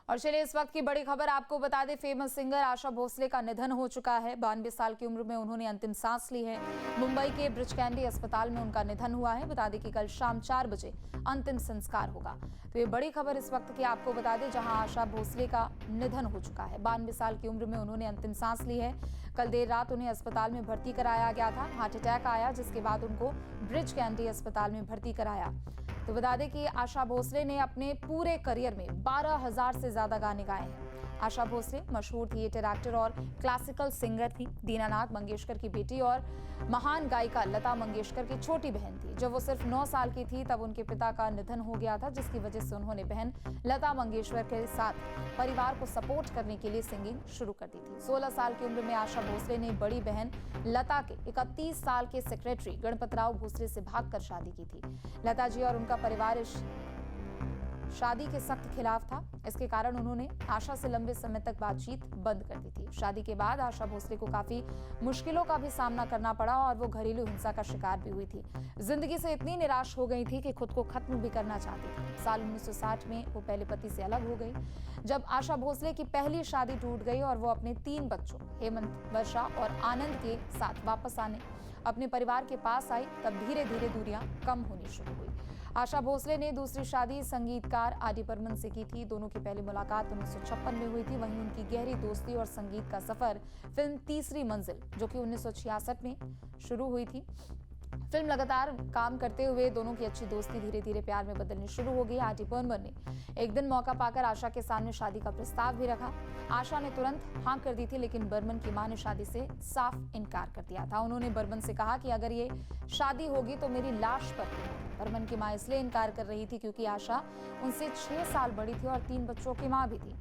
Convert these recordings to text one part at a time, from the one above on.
और चलिए इस वक्त की बड़ी खबर आपको बता दें, फेमस सिंगर आशा भोसले का निधन हो चुका है। 92 साल की उम्र में उन्होंने अंतिम सांस ली है। मुंबई के ब्रिच कैंडी अस्पताल में उनका निधन हुआ है। बता दें कि कल शाम 4 बजे अंतिम संस्कार होगा। तो ये बड़ी खबर इस वक्त की आपको बता दें, जहां आशा भोसले का निधन हो चुका है। 92 साल की उम्र में उन्होंने अंतिम सांस ली है। कल देर रात उन्हें अस्पताल में भर्ती कराया गया था। हार्ट अटैक आया, जिसके बाद उनको ब्रिच कैंडी अस्पताल में भर्ती कराया। तो बता दें कि आशा भोसले ने अपने पूरे करियर में 12,000 से ज्यादा गाने गाए हैं। आशा भोसले मशहूर थिएटर एक्टर और क्लासिकल सिंगर थी। दीनानाथ मंगेशकर की बेटी और महान गायिका लता मंगेशकर की छोटी बहन थी। जब वो सिर्फ 9 साल की थी तब उनके पिता का निधन हो गया था, जिसकी वजह से उन्होंने बहन लता मंगेशकर के साथ परिवार को सपोर्ट करने के लिए सिंगिंग शुरू कर दी थी। 16 साल की उम्र में आशा भोसले ने बड़ी बहन लता के 31 साल के सेक्रेटरी गणपतराव भोसले से भागकर शादी की थी। लता जी और उनका परिवार इस शादी के सख्त खिलाफ था। इसके कारण उन्होंने आशा से लंबे समय तक बातचीत बंद कर दी थी। शादी के बाद आशा भोसले को काफी मुश्किलों का भी सामना करना पड़ा और वो घरेलू हिंसा का शिकार भी हुई थी। जिंदगी से इतनी निराश हो गई थी कि खुद को खत्म भी करना चाहती थी। साल 1960 में वो पहले पति से अलग हो गई, जब आशा भोसले की पहली शादी टूट गई और वो अपने 3 बच्चों हेमंत, वर्षा और आनंद के साथ वापस आने अपने परिवार के पास आई, तब धीरे धीरे दूरियां कम होनी शुरू हुई। आशा भोसले ने दूसरी शादी संगीतकार आदि बर्मन से की थी। दोनों की पहली मुलाकात 1956 में हुई थी। वहीं उनकी गहरी दोस्ती और संगीत का सफर फिल्म तीसरी मंजिल, जो कि 1966 में शुरू हुई थी। फिल्म लगातार काम करते हुए दोनों की अच्छी दोस्ती धीरे धीरे प्यार में बदलनी शुरू हो गई। आदि बर्मन ने एक दिन मौका पाकर आशा के सामने शादी का प्रस्ताव भी रखा। आशा ने तुरंत हाँ कर दी थी, लेकिन बर्मन की मां ने शादी से साफ इनकार कर दिया था। उन्होंने बर्मन से कहा कि अगर ये शादी होगी तो मेरी लाश पर होगी। बर्मन की मां इसलिए इनकार कर रही थी क्योंकि आशा उनसे 6 साल बड़ी थी और 3 बच्चों की मां भी थी।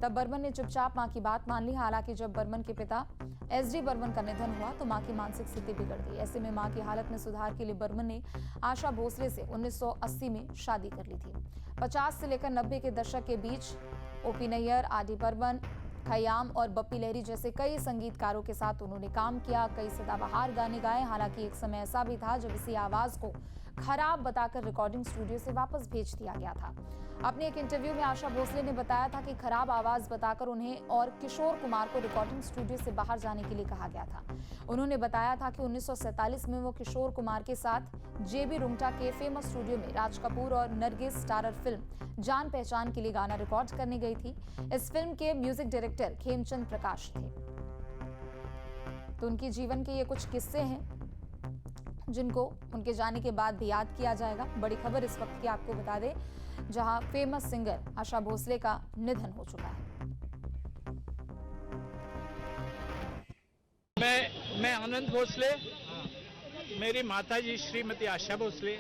तब बर्मन ने चुपचाप मां की बात मान ली। हालांकि जब बर्मन के पिता SD बर्मन का निधन हुआ तो मां की मानसिक स्थिति बिगड़ गई। ऐसे में मां की हालत में सुधार के लिए बर्मन ने आशा भोसले से 1980 में शादी कर ली थी। 50 से लेकर 90 के दशक के बीच OP नैयर, आदि बर्मन, खयाम और बप्पी लहरी जैसे कई संगीतकारों के साथ उन्होंने काम किया। कई सदाबहार गाने गाए। हालांकि एक समय ऐसा भी था जब इसी आवाज को खराब बताकर रिकॉर्डिंग स्टूडियो से वापस भेज दिया गया था। अपने एक इंटरव्यू में आशा भोसले ने बताया था कि खराब आवाज बताकर उन्हें और किशोर कुमार को रिकॉर्डिंग स्टूडियो से बाहर जाने के लिए कहा गया था। उन्होंने बताया था कि 1947 में वो किशोर कुमार के साथ JB रुंगटा के फेमस स्टूडियो में राज कपूर और नरगिस स्टारर फिल्म जान पहचान के लिए गाना रिकॉर्ड करने गई थी। इस फिल्म के म्यूजिक डायरेक्टर खेमचंद प्रकाश थे। तो उनके जीवन के ये कुछ किस्से हैं जिनको उनके जाने के बाद भी याद किया जाएगा। बड़ी खबर इस वक्त की आपको बता दें, जहां फेमस सिंगर आशा भोसले का निधन हो चुका है। मैं आनंद भोसले, मेरी माताजी श्रीमती आशा भोसले,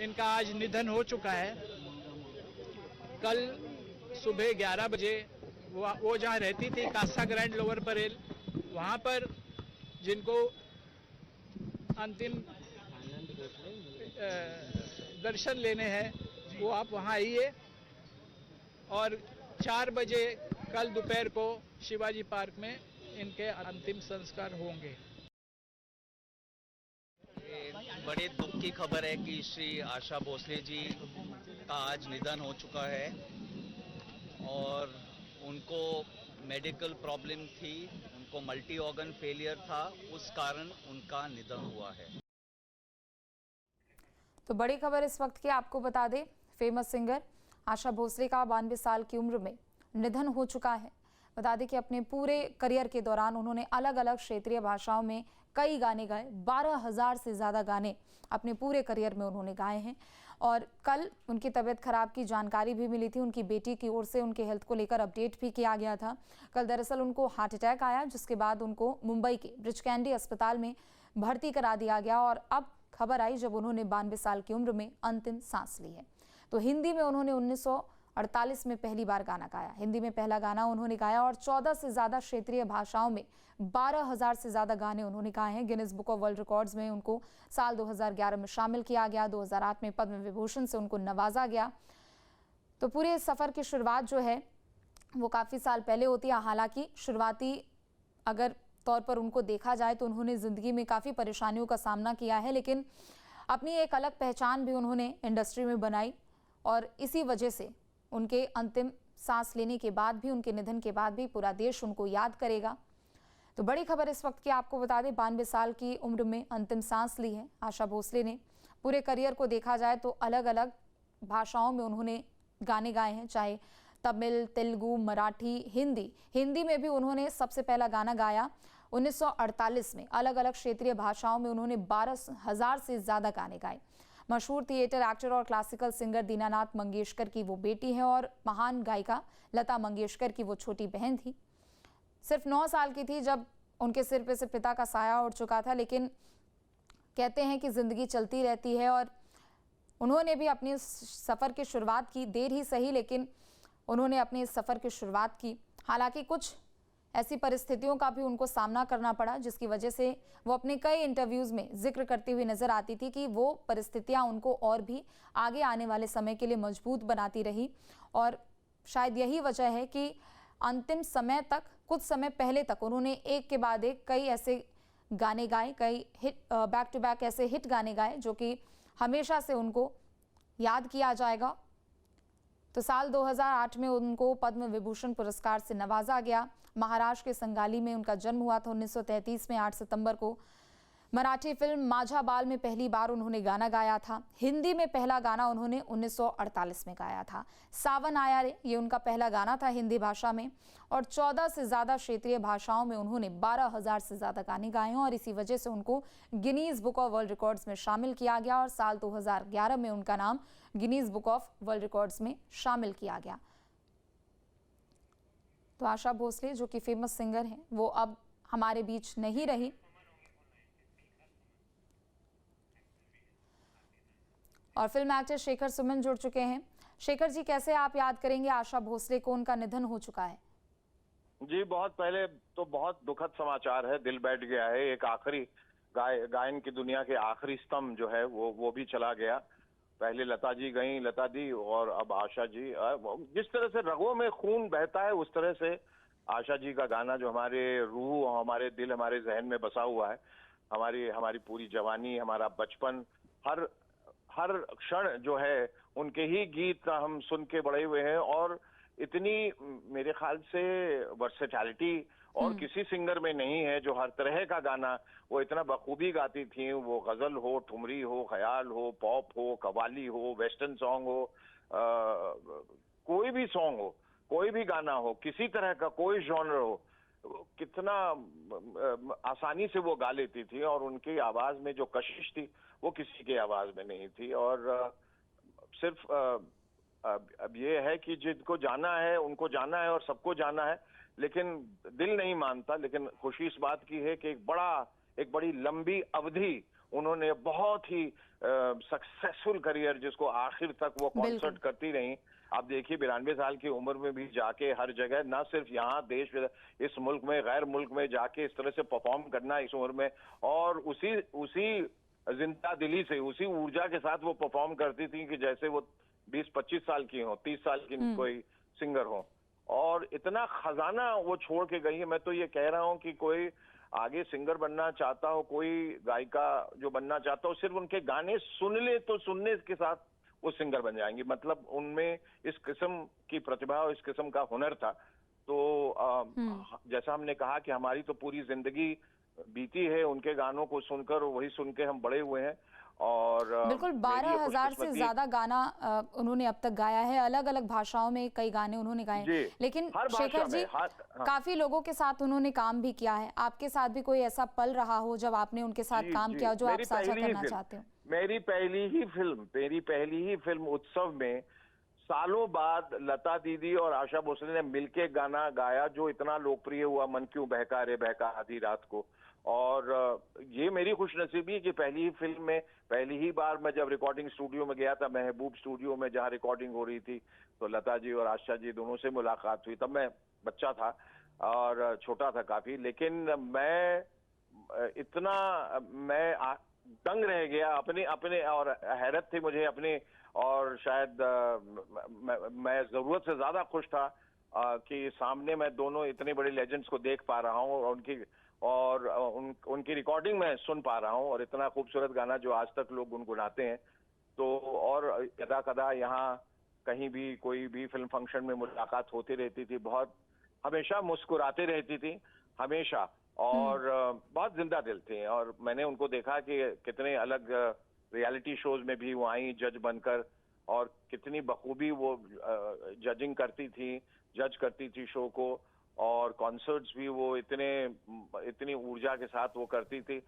इनका आज निधन हो चुका है। कल सुबह 11 बजे वो जहाँ रहती थी कासा ग्रैंड लोअर परेल, वहाँ पर जिनको अंतिम दर्शन लेने हैं वो आप वहाँ आइए। और 4 बजे कल दोपहर को शिवाजी पार्क में इनके अंतिम संस्कार होंगे। बड़े दुख की खबर है कि श्री आशा भोसले जी का आज निधन हो चुका है और उनको मेडिकल प्रॉब्लम थी, उनको मल्टी ऑर्गन फेलियर था, उस कारण उनका निधन हुआ है। तो बड़ी खबर इस वक्त की आपको बता दें, फेमस सिंगर आशा भोसले का 92 साल की उम्र में निधन हो चुका है। बता दें कि अपने पूरे करियर के दौरान उन्होंने अलग अलग क्षेत्रीय भाषाओं में कई गाने गाए। 12,000 से ज़्यादा गाने अपने पूरे करियर में उन्होंने गाए हैं। और कल उनकी तबीयत खराब की जानकारी भी मिली थी। उनकी बेटी की ओर से उनके हेल्थ को लेकर अपडेट भी किया गया था। कल दरअसल उनको हार्ट अटैक आया, जिसके बाद उनको मुंबई के ब्रिच कैंडी अस्पताल में भर्ती करा दिया गया। और अब खबर आई जब उन्होंने 92 साल की उम्र में अंतिम सांस ली है। तो हिंदी में उन्होंने 1948 में पहली बार गाना गाया। हिंदी में पहला गाना उन्होंने गाया और 14 से ज़्यादा क्षेत्रीय भाषाओं में 12,000 से ज़्यादा गाने उन्होंने गाए हैं। Guinness book of world records में उनको साल 2011 में शामिल किया गया। 2008 में पद्म विभूषण से उनको नवाजा गया। तो पूरे सफ़र की शुरुआत जो है वो काफ़ी साल पहले होती है। हालांकि शुरुआती अगर तौर पर उनको देखा जाए तो उन्होंने ज़िंदगी में काफ़ी परेशानियों का सामना किया है, लेकिन अपनी एक अलग पहचान भी उन्होंने इंडस्ट्री में बनाई और इसी वजह से उनके अंतिम सांस लेने के बाद भी, उनके निधन के बाद भी पूरा देश उनको याद करेगा। तो बड़ी खबर इस वक्त की आपको बता दें, 92 साल की उम्र में अंतिम सांस ली है आशा भोसले ने। पूरे करियर को देखा जाए तो अलग अलग भाषाओं में उन्होंने गाने गाए हैं, चाहे तमिल, तेलुगु, मराठी, हिंदी में भी उन्होंने सबसे पहला गाना गाया 1948 में। अलग अलग क्षेत्रीय भाषाओं में उन्होंने 12,000 से ज्यादा गाने गाए। मशहूर थिएटर एक्टर और क्लासिकल सिंगर दीनानाथ मंगेशकर की वो बेटी है और महान गायिका लता मंगेशकर की वो छोटी बहन थी। सिर्फ 9 साल की थी जब उनके सिर पे से पिता का साया उड़ चुका था, लेकिन कहते हैं कि जिंदगी चलती रहती है और उन्होंने भी अपने सफर की शुरुआत की, देर ही सही लेकिन उन्होंने अपने इस सफर की शुरुआत की। हालांकि कुछ ऐसी परिस्थितियों का भी उनको सामना करना पड़ा, जिसकी वजह से वो अपने कई इंटरव्यूज में जिक्र करती हुई नजर आती थी कि वो परिस्थितियां उनको और भी आगे आने वाले समय के लिए मजबूत बनाती रही। और शायद यही वजह है कि अंतिम समय तक, कुछ समय पहले तक उन्होंने एक के बाद एक कई ऐसे गाने गाए, कई हिट बैक टू बैक ऐसे हिट गाने गाए जो कि हमेशा से उनको याद किया जाएगा। तो साल 2008 में उनको पद्म विभूषण पुरस्कार से नवाजा गया। महाराष्ट्र के संगाली में उनका जन्म हुआ था 1933 में 8 सितंबर को। मराठी फिल्म माझा बाल में पहली बार उन्होंने गाना गाया था। हिंदी में पहला गाना उन्होंने 1948 में गाया था। सावन आया रे ये उनका पहला गाना था हिंदी भाषा में। और 14 से ज़्यादा क्षेत्रीय भाषाओं में उन्होंने 12,000 से ज़्यादा गाने गाए और इसी वजह से उनको Guinness book of world records में शामिल किया गया और साल 2011 में उनका नाम Guinness book of world records में शामिल किया गया। तो आशा भोसले जो कि फेमस सिंगर हैं, वो अब हमारे बीच नहीं रही। और फिल्म एक्टर शेखर सुमन जुड़ चुके हैं। शेखर जी, कैसे आप याद करेंगे आशा भोसले को, उनका निधन हो चुका है? जी, बहुत पहले तो बहुत दुखद समाचार है, दिल बैठ गया है। एक आखिरी गायन की दुनिया के आखिरी स्तंभ जो है वो भी चला गया। पहले लता जी गई, लता दी, और अब आशा जी। जिस तरह से रगों में खून बहता है उस तरह से आशा जी का गाना जो हमारे रूह, हमारे दिल, हमारे जहन में बसा हुआ है। हमारी पूरी जवानी, हमारा बचपन, हर क्षण जो है उनके ही गीत का हम सुन के बड़े हुए हैं। और इतनी मेरे ख्याल से वर्सेटैलिटी और किसी सिंगर में नहीं है जो हर तरह का गाना वो इतना बखूबी गाती थी। वो गजल हो, ठुमरी हो, ख्याल हो, पॉप हो, कव्वाली हो, वेस्टर्न सॉन्ग हो, कोई भी सॉन्ग हो, कोई भी गाना हो, किसी तरह का कोई जॉनर हो, कितना आसानी से वो गा लेती थी। और उनकी आवाज में जो कशिश थी वो किसी की आवाज में नहीं थी। और सिर्फ अब ये है कि जिनको जाना है उनको जाना है और सबको जाना है, लेकिन दिल नहीं मानता। लेकिन खुशी इस बात की है कि एक बड़ी लंबी अवधि उन्होंने बहुत ही सक्सेसफुल करियर, जिसको आखिर तक वो कॉन्सर्ट करती रही। आप देखिए 92 साल की उम्र में भी जाके हर जगह, ना सिर्फ यहाँ देश, इस मुल्क में, गैर मुल्क में जाके इस तरह से परफॉर्म करना इस उम्र में, और उसी जिंदा दिली से, उसी ऊर्जा के साथ वो परफॉर्म करती थी कि जैसे वो 20-25 साल की हो, 30 साल की कोई सिंगर हो। और इतना खजाना वो छोड़ के गई है। मैं तो ये कह रहा हूँ कि कोई आगे सिंगर बनना चाहता हो, कोई गायिका जो बनना चाहता हो, सिर्फ उनके गाने सुन ले तो सुनने के साथ वो सिंगर बन जाएंगी। मतलब उनमें इस किस्म की प्रतिभा और इस किस्म का हुनर था। तो जैसा हमने कहा कि हमारी तो पूरी जिंदगी बीती है उनके गानों को सुनकर, वही सुन के हम बड़े हुए हैं। और बिल्कुल 12,000 से ज्यादा गाना उन्होंने अब तक गाया है। अलग अलग भाषाओं में कई गाने उन्होंने गाए। लेकिन शेखर जी, काफी लोगों के साथ उन्होंने काम भी किया है। आपके साथ भी कोई ऐसा पल रहा हो जब आपने उनके साथ काम किया जो आप साझा करना चाहते हो? मेरी पहली ही फिल्म उत्सव में सालों बाद लता दीदी और आशा भोसले ने मिलके गाना गाया जो इतना लोकप्रिय हुआ, मन क्यों बहका रे बहका आधी रात को। और ये मेरी खुशनसीबी कि पहली ही बार मैं जब रिकॉर्डिंग स्टूडियो में गया था, महबूब स्टूडियो में जहाँ रिकॉर्डिंग हो रही थी, तो लता जी और आशा जी दोनों से मुलाकात हुई। तब मैं बच्चा था और छोटा था काफी, लेकिन मैं दंग रह गया अपने और हैरत थी मुझे अपनी। और शायद मैं जरूरत से ज्यादा खुश था कि सामने मैं दोनों इतने बड़े लेजेंड्स को देख पा रहा हूँ और उनकी रिकॉर्डिंग में सुन पा रहा हूँ। और इतना खूबसूरत गाना जो आज तक लोग गुनगुनाते हैं। तो और कदा कदा यहाँ कहीं भी कोई भी फिल्म फंक्शन में मुलाकात होती रहती थी, बहुत हमेशा मुस्कुराते रहती थी, हमेशा, और बहुत जिंदा दिल थे। और मैंने उनको देखा कि कितने अलग रियलिटी शोज में भी वो आई जज बनकर, और कितनी बखूबी वो जजिंग करती थी, जज करती थी शो को, और कॉन्सर्ट्स भी वो इतनी ऊर्जा के साथ वो करती थी।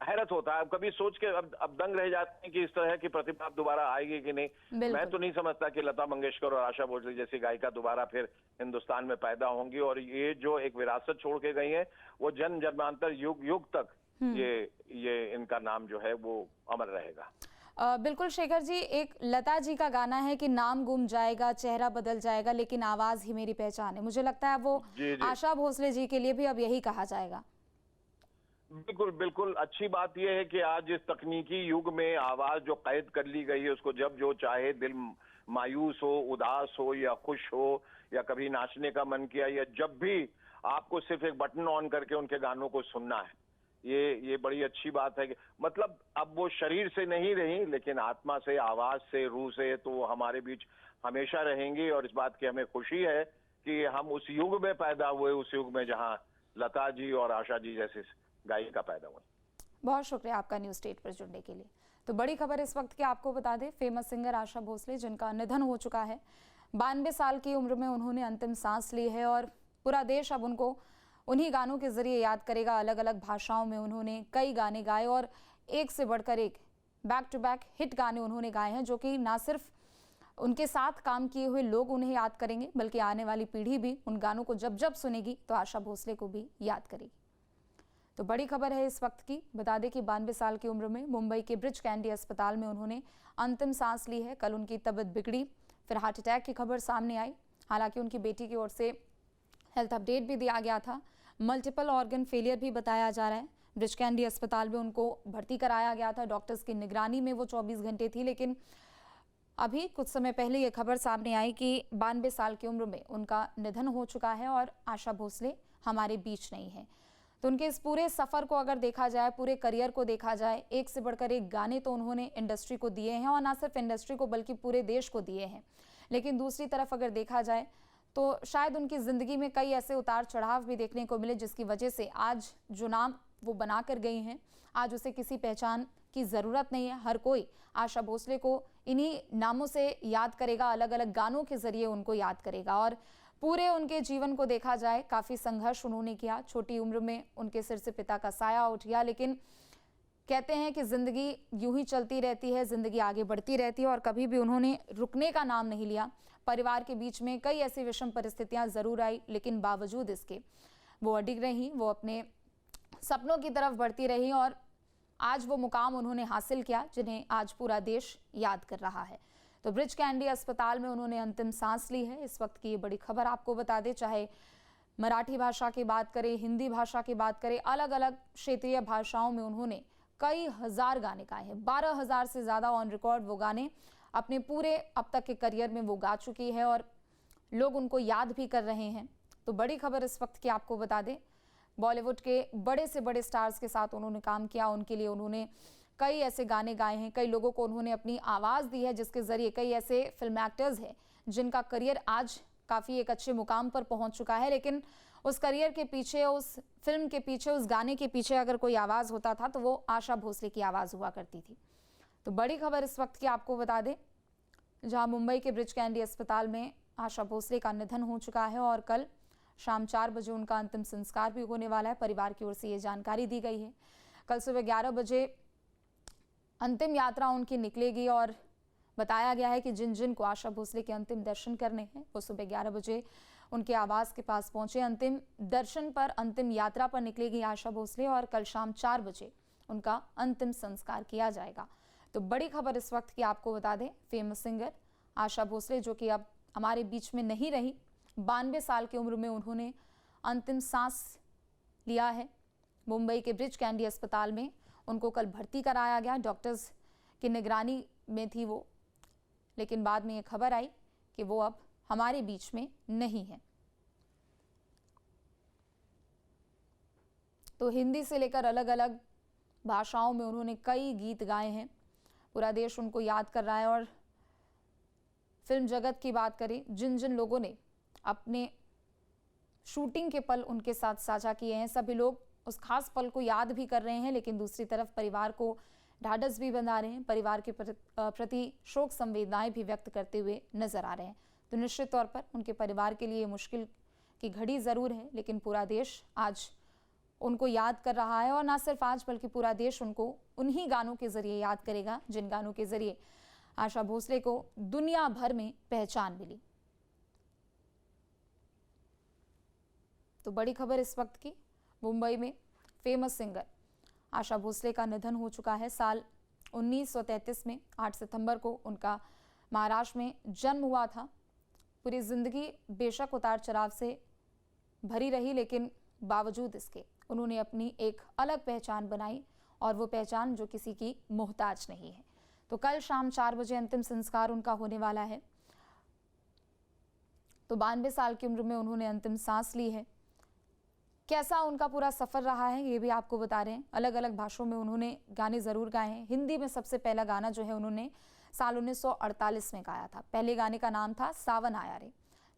हैरत होता है, कभी सोच के अब दंग रह जाते हैं कि इस तरह की प्रतिभा दोबारा आएगी कि नहीं। मैं तो नहीं समझता कि लता मंगेशकर और आशा भोसले जैसी गायिका दोबारा फिर हिंदुस्तान में पैदा होंगी। और ये जो एक विरासत छोड़ के गई है, वो जन्म जन्मांतर युग युग तक ये इनका नाम जो है वो अमर रहेगा। बिल्कुल शेखर जी, एक लता जी का गाना है कि नाम गुम जाएगा, चेहरा बदल जाएगा, लेकिन आवाज ही मेरी पहचान है। मुझे लगता है वो आशा भोसले जी के लिए भी अब यही कहा जाएगा। बिल्कुल बिल्कुल, अच्छी बात यह है कि आज इस तकनीकी युग में आवाज जो कैद कर ली गई है, उसको जब जो चाहे, दिल मायूस हो, उदास हो या खुश हो, या कभी नाचने का मन किया, या जब भी आपको सिर्फ एक बटन ऑन करके उनके गानों को सुनना है, ये बड़ी अच्छी बात है कि मतलब अब वो शरीर से नहीं रही, लेकिन आत्मा से, आवाज से, रूह से तो वो हमारे बीच हमेशा रहेंगी। और इस बात की हमें खुशी है कि हम उस युग में पैदा हुए, उस युग में जहां लता जी और आशा जी जैसे गायिका पैदा हुई। बहुत शुक्रिया आपका न्यूज स्टेट पर जुड़ने के लिए। तो बड़ी खबर इस वक्त की आपको बता दें, फेमस सिंगर आशा भोसले जिनका निधन हो चुका है, 92 साल की उम्र में उन्होंने अंतिम सांस ली है और पूरा देश अब उनको उन्हीं गानों के जरिए याद करेगा। अलग अलग भाषाओं में उन्होंने कई गाने गाए और एक से बढ़कर एक बैक टू बैक हिट गाने उन्होंने गाए हैं, जो कि ना सिर्फ उनके साथ काम किए हुए लोग उन्हें याद करेंगे, बल्कि आने वाली पीढ़ी भी उन गानों को जब जब सुनेगी तो आशा भोसले को भी याद करेगी। तो बड़ी खबर है इस वक्त की, बता दें कि 92 साल की उम्र में मुंबई के ब्रिच कैंडी अस्पताल में उन्होंने अंतिम सांस ली है। कल उनकी तबीयत बिगड़ी, फिर हार्ट अटैक की खबर सामने आई। हालांकि उनकी बेटी की ओर से हेल्थ अपडेट भी दिया गया था। मल्टीपल ऑर्गन फेलियर भी बताया जा रहा है। ब्रिच कैंडी अस्पताल में उनको भर्ती कराया गया था, डॉक्टर्स की निगरानी में वो 24 घंटे थी। लेकिन अभी कुछ समय पहले ये खबर सामने आई कि 92 साल की उम्र में उनका निधन हो चुका है और आशा भोसले हमारे बीच नहीं है। तो उनके इस पूरे सफ़र को अगर देखा जाए, पूरे करियर को देखा जाए, एक से बढ़कर एक गाने तो उन्होंने इंडस्ट्री को दिए हैं, और ना सिर्फ इंडस्ट्री को बल्कि पूरे देश को दिए हैं। लेकिन दूसरी तरफ अगर देखा जाए तो शायद उनकी ज़िंदगी में कई ऐसे उतार चढ़ाव भी देखने को मिले, जिसकी वजह से आज जो नाम वो बना कर गई हैं, आज उसे किसी पहचान की ज़रूरत नहीं है। हर कोई आशा भोसले को इन्हीं नामों से याद करेगा, अलग अलग गानों के ज़रिए उनको याद करेगा। और पूरे उनके जीवन को देखा जाए, काफ़ी संघर्ष उन्होंने किया। छोटी उम्र में उनके सिर से पिता का साया उठ गया, लेकिन कहते हैं कि ज़िंदगी यूं ही चलती रहती है, ज़िंदगी आगे बढ़ती रहती है, और कभी भी उन्होंने रुकने का नाम नहीं लिया। परिवार के बीच में कई ऐसी विषम परिस्थितियां ज़रूर आई, लेकिन बावजूद इसके वो अडिग रहीं, वो अपने सपनों की तरफ बढ़ती रहीं, और आज वो मुकाम उन्होंने हासिल किया जिन्हें आज पूरा देश याद कर रहा है। तो ब्रिच कैंडी अस्पताल में उन्होंने अंतिम सांस ली है। इस वक्त की ये बड़ी खबर आपको बता दें, चाहे मराठी भाषा की बात करें, हिंदी भाषा की बात करें, अलग अलग क्षेत्रीय भाषाओं में उन्होंने कई हजार गाने गाए हैं। 12,000 से ज़्यादा ऑन रिकॉर्ड वो गाने अपने पूरे अब तक के करियर में वो गा चुकी है, और लोग उनको याद भी कर रहे हैं। तो बड़ी खबर इस वक्त की आपको बता दें, बॉलीवुड के बड़े से बड़े स्टार्स के साथ उन्होंने काम किया। उनके लिए उन्होंने कई ऐसे गाने गाए हैं, कई लोगों को उन्होंने अपनी आवाज़ दी है, जिसके ज़रिए कई ऐसे फिल्म एक्टर्स हैं जिनका करियर आज काफ़ी एक अच्छे मुकाम पर पहुंच चुका है। लेकिन उस करियर के पीछे, उस फिल्म के पीछे, उस गाने के पीछे अगर कोई आवाज़ होता था तो वो आशा भोसले की आवाज़ हुआ करती थी। तो बड़ी खबर इस वक्त की आपको बता दें, जहां मुंबई के ब्रिच कैंडी अस्पताल में आशा भोसले का निधन हो चुका है और कल शाम 4 बजे उनका अंतिम संस्कार भी होने वाला है। परिवार की ओर से ये जानकारी दी गई है। कल सुबह 11 बजे अंतिम यात्रा उनकी निकलेगी, और बताया गया है कि जिन जिन को आशा भोसले के अंतिम दर्शन करने हैं वो सुबह 11 बजे उनके आवास के पास पहुंचे। अंतिम दर्शन पर, अंतिम यात्रा पर निकलेगी आशा भोसले, और कल शाम 4 बजे उनका अंतिम संस्कार किया जाएगा। तो बड़ी खबर इस वक्त की आपको बता दें, फेमस सिंगर आशा भोसले, जो कि अब हमारे बीच में नहीं रही, 92 साल की उम्र में उन्होंने अंतिम सांस लिया है। मुंबई के ब्रिच कैंडी अस्पताल में उनको कल भर्ती कराया गया, डॉक्टर्स की निगरानी में थी वो, लेकिन बाद में ये खबर आई कि वो अब हमारे बीच में नहीं है। तो हिंदी से लेकर अलग अलग भाषाओं में उन्होंने कई गीत गाए हैं। पूरा देश उनको याद कर रहा है, और फिल्म जगत की बात करें, जिन जिन लोगों ने अपने शूटिंग के पल उनके साथ साझा किए हैं, सभी लोग उस खास पल को याद भी कर रहे हैं, लेकिन दूसरी तरफ परिवार को ढाढ़स भी बंधा रहे हैं, परिवार के प्रति शोक संवेदनाएं भी व्यक्त करते हुए नजर आ रहे हैं। तो निश्चित तौर पर उनके परिवार के लिए मुश्किल की घड़ी जरूर है, लेकिन पूरा देश आज उनको याद कर रहा है, और ना सिर्फ आज बल्कि पूरा देश उनको उन्हीं गानों के जरिए याद करेगा जिन गानों के जरिए आशा भोसले को दुनिया भर में पहचान मिली। तो बड़ी खबर इस वक्त की, मुंबई में फेमस सिंगर आशा भोसले का निधन हो चुका है। साल 1933 में 8 सितंबर को उनका महाराष्ट्र में जन्म हुआ था। पूरी जिंदगी बेशक उतार चढ़ाव से भरी रही, लेकिन बावजूद इसके उन्होंने अपनी एक अलग पहचान बनाई, और वो पहचान जो किसी की मोहताज नहीं है। तो कल शाम 4 बजे अंतिम संस्कार उनका होने वाला है। तो 92 साल की उम्र में उन्होंने अंतिम सांस ली है। कैसा उनका पूरा सफर रहा है ये भी आपको बता रहे हैं। अलग अलग भाषाओं में उन्होंने गाने जरूर गाए हैं। हिंदी में सबसे पहला गाना जो है उन्होंने साल 1948 में गाया था। पहले गाने का नाम था सावन आया रे।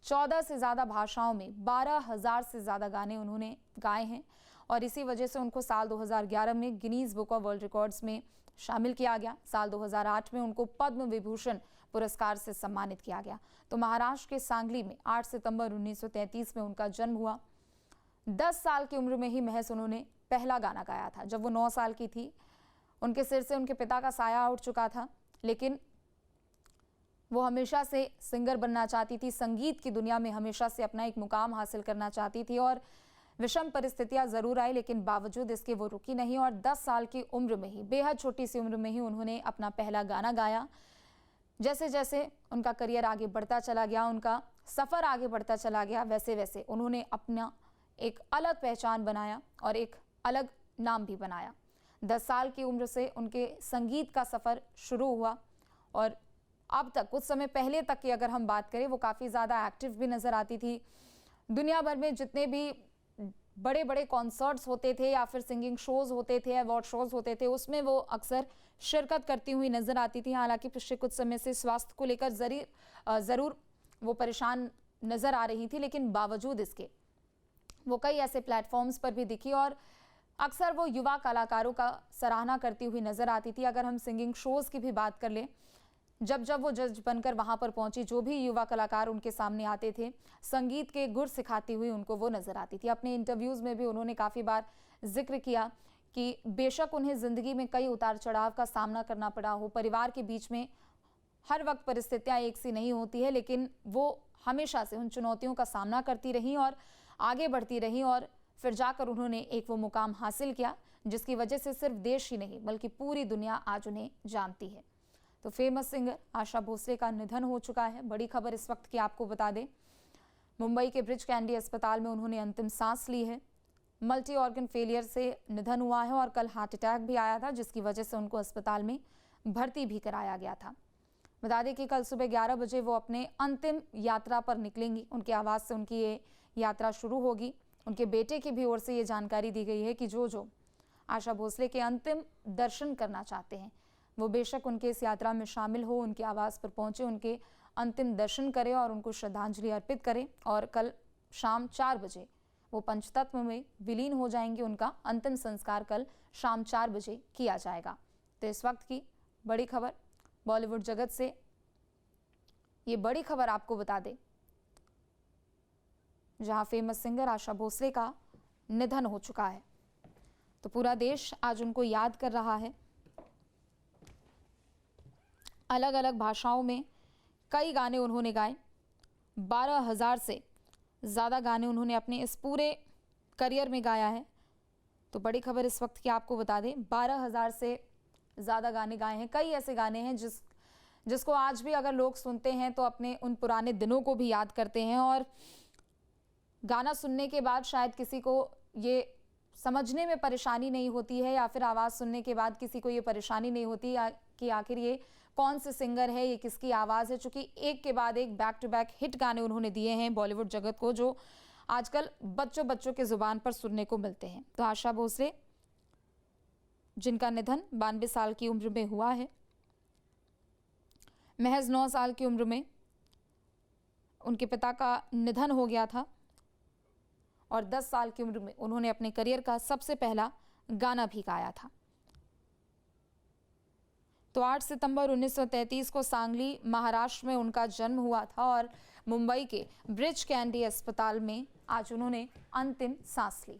14 से ज्यादा भाषाओं में 12,000 से ज्यादा गाने उन्होंने गाए हैं, और इसी वजह से उनको साल 2011 में Guinness book of world records में शामिल किया गया। साल 2008 में उनको पद्म विभूषण पुरस्कार से सम्मानित किया गया। तो महाराष्ट्र के सांगली में 8 सितंबर 1933 में उनका जन्म हुआ। 10 साल की उम्र में ही महज उन्होंने पहला गाना गाया था। जब वो 9 साल की थी, उनके सिर से उनके पिता का साया उठ चुका था, लेकिन वो हमेशा से सिंगर बनना चाहती थी, संगीत की दुनिया में हमेशा से अपना एक मुकाम हासिल करना चाहती थी, और विषम परिस्थितियां जरूर आई, लेकिन बावजूद इसके वो रुकी नहीं, और 10 साल की उम्र में ही, बेहद छोटी सी उम्र में ही उन्होंने अपना पहला गाना गाया। जैसे जैसे उनका करियर आगे बढ़ता चला गया, उनका सफर आगे बढ़ता चला गया, वैसे वैसे उन्होंने अपना एक अलग पहचान बनाया और एक अलग नाम भी बनाया। 10 साल की उम्र से उनके संगीत का सफर शुरू हुआ, और अब तक, कुछ समय पहले तक की अगर हम बात करें, वो काफ़ी ज़्यादा एक्टिव भी नज़र आती थी। दुनिया भर में जितने भी बड़े बड़े कॉन्सर्ट्स होते थे या फिर सिंगिंग शोज़ होते थे, अवार्ड शोज़ होते थे, उसमें वो अक्सर शिरकत करती हुई नज़र आती थी। हालांकि पिछले कुछ समय से स्वास्थ्य को लेकर ज़रूर वो परेशान नज़र आ रही थी, लेकिन बावजूद इसके वो कई ऐसे प्लेटफॉर्म्स पर भी दिखी, और अक्सर वो युवा कलाकारों का सराहना करती हुई नज़र आती थी। अगर हम सिंगिंग शोज़ की भी बात कर लें, जब जब वो जज बनकर वहाँ पर पहुंची, जो भी युवा कलाकार उनके सामने आते थे, संगीत के गुर सिखाती हुई उनको वो नज़र आती थी। अपने इंटरव्यूज़ में भी उन्होंने काफ़ी बार जिक्र किया कि बेशक उन्हें ज़िंदगी में कई उतार चढ़ाव का सामना करना पड़ा हो, परिवार के बीच में हर वक्त परिस्थितियाँ एक सी नहीं होती है, लेकिन वो हमेशा से उन चुनौतियों का सामना करती रहीं और आगे बढ़ती रहीं, और फिर जाकर उन्होंने एक वो मुकाम हासिल किया जिसकी वजह से सिर्फ देश ही नहीं बल्कि पूरी दुनिया आज उन्हें जानती है। तो फेमस सिंगर आशा भोसले का निधन हो चुका है। बड़ी खबर इस वक्त की आपको बता दें, मुंबई के ब्रिज कैंडी अस्पताल में उन्होंने अंतिम सांस ली है। मल्टी ऑर्गन फेलियर से निधन हुआ है, और कल हार्ट अटैक भी आया था, जिसकी वजह से उनको अस्पताल में भर्ती भी कराया गया था। बता दें कि कल सुबह 11 बजे वो अपने अंतिम यात्रा पर निकलेंगी। उनके आवास से उनकी ये यात्रा शुरू होगी। उनके बेटे की भी ओर से ये जानकारी दी गई है कि जो आशा भोसले के अंतिम दर्शन करना चाहते हैं, वो बेशक उनके इस यात्रा में शामिल हो, उनके आवास पर पहुंचे, उनके अंतिम दर्शन करें और उनको श्रद्धांजलि अर्पित करें। और कल शाम 4 बजे वो पंचतत्व में विलीन हो जाएंगे। उनका अंतिम संस्कार कल शाम 4 बजे किया जाएगा। तो इस वक्त की बड़ी खबर बॉलीवुड जगत से, ये बड़ी खबर आपको बता दें, जहां फेमस सिंगर आशा भोसले का निधन हो चुका है। तो पूरा देश आज उनको याद कर रहा है। अलग अलग भाषाओं में कई गाने उन्होंने गाए। 12,000 से ज़्यादा गाने उन्होंने अपने इस पूरे करियर में गाया है। तो बड़ी खबर इस वक्त की आपको बता दें, 12,000 से ज़्यादा गाने गाए हैं। कई ऐसे गाने हैं जिसको आज भी अगर लोग सुनते हैं तो अपने उन पुराने दिनों को भी याद करते हैं, और गाना सुनने के बाद शायद किसी को ये समझने में परेशानी नहीं होती है, या फिर आवाज़ सुनने के बाद किसी को ये परेशानी नहीं होती कि आखिर ये कौन से सिंगर है, ये किसकी आवाज़ है। चूँकि एक के बाद एक बैक टू बैक हिट गाने उन्होंने दिए हैं बॉलीवुड जगत को, जो आजकल बच्चों के ज़ुबान पर सुनने को मिलते हैं। तो आशा भोसले, जिनका निधन 92 साल की उम्र में हुआ है, महज 9 साल की उम्र में उनके पिता का निधन हो गया था और 10 साल की उम्र में उन्होंने अपने करियर का सबसे पहला गाना भी गाया था। तो 8 सितंबर 1933 को सांगली महाराष्ट्र में उनका जन्म हुआ था और मुंबई के ब्रिच कैंडी अस्पताल में आज उन्होंने अंतिम सांस ली।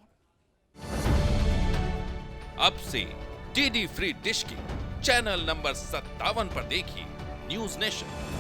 अब से डीडी फ्री डिश की चैनल नंबर 57 पर देखिए न्यूज नेशन।